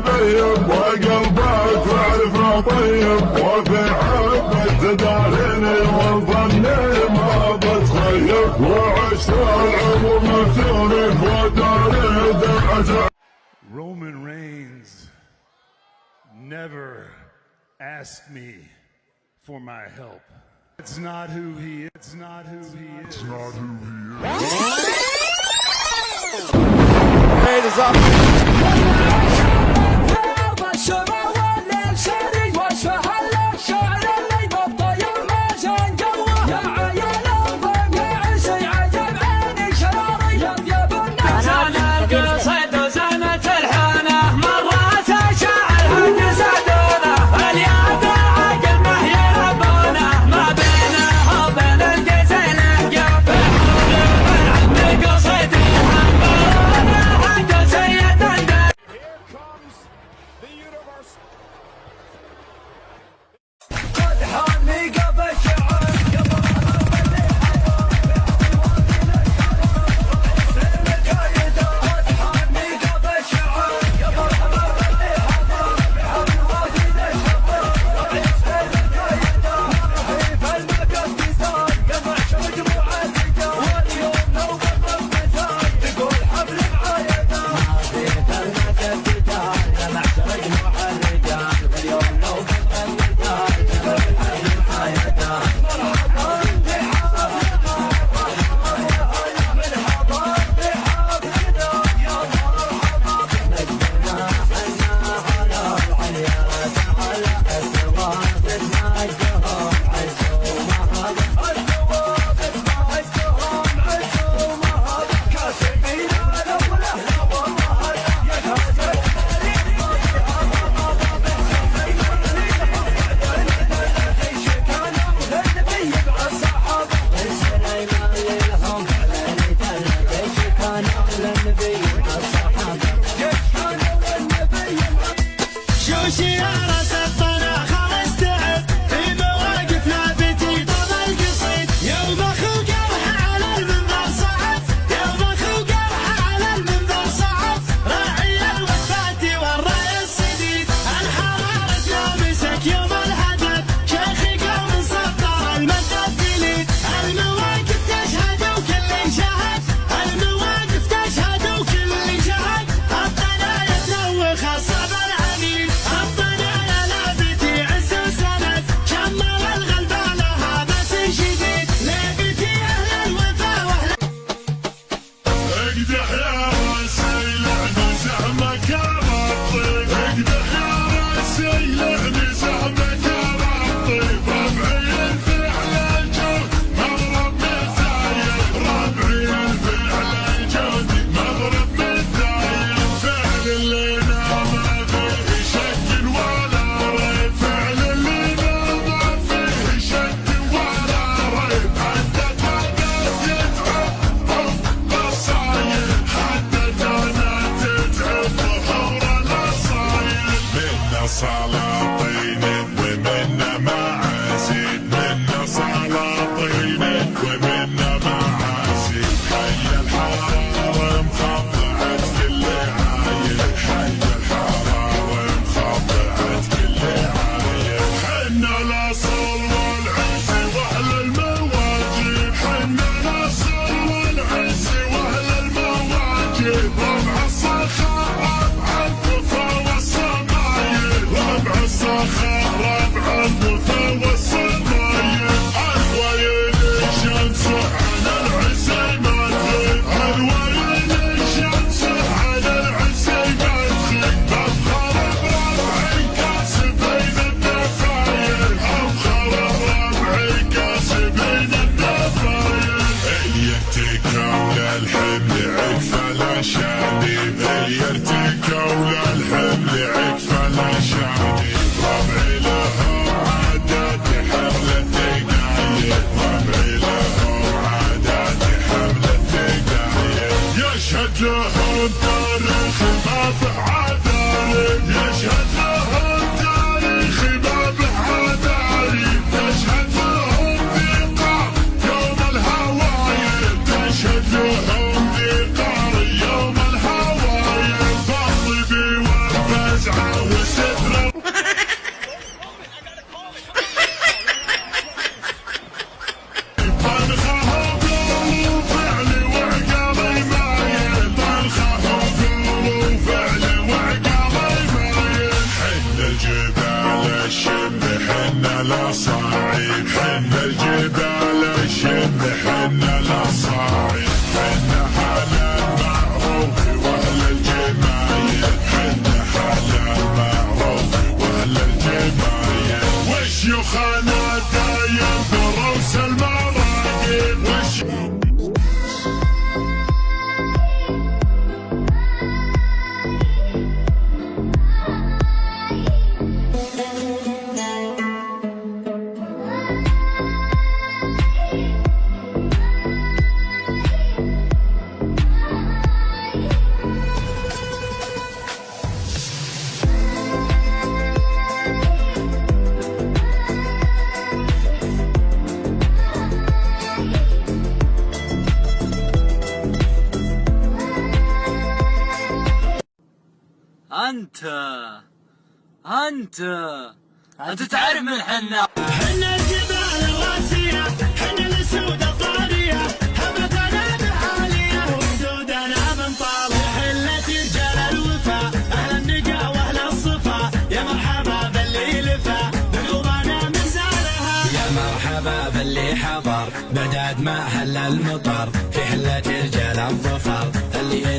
بيب وقلبك وعرفه طيب، وفي حبك تداريني وظني ما بتخيب، وعشت العمر مفتوني وداري دمعته. Roman Reigns never asked me for my help. It's not who he is. It's not who he is. It's not who he is. Raid is up. سلاطين ومنا معازيد، منا سلاطين ومنا معازيد، حي الحرارة مخضعت كل عايل، حي الحرارة مخضعت كل عايل، حنا الاصل والعز واهل المواجب، حنا الاصل والعز واهل المواجب، ربع الصخر ربع الكفر والصمايل، ربع الصخر ربع الكفر والصمايل، الويل الشمس على العز ما تغيب، الويل الشمس على العز ما تغيب، بفخر بربعي كاسبين النفايل، افخر بربعي كاسبين النفايل، اللي يرتكوا للحمل عكفه لا شاني، اللي يرتكوا للحمل عكفه لا شاني، ربعي له عادات حمل الثقايل، ربعي له عادات حمل الثقايل، يشهد لهم تاريخ ما بعدالي، يشهد لهم تاريخ ما بعدالي، تشهد لهم ذقار يوم الهوايل، تشهد لهم ذقار يوم الهوايل، فاطبي والفزع الاصاعد حنا الجبال الشم حنا الاصاعد حنا حلا المعروف واهل الجمايل حنا حلا المعروف واهل الجمايل وشيوخنا دايم دروس المراقب انت تعرف من حنا الجبال الراسية حنا الاسود الطارية هبتنا بعالية وحدودنا من طال حلة رجال الوفا اهل النقا واهل الصفا يا مرحبا باللي لفا بقلوبنا من زارها يا مرحبا باللي حضر بعداد ما هل المطر في حلة رجال الظفر اللي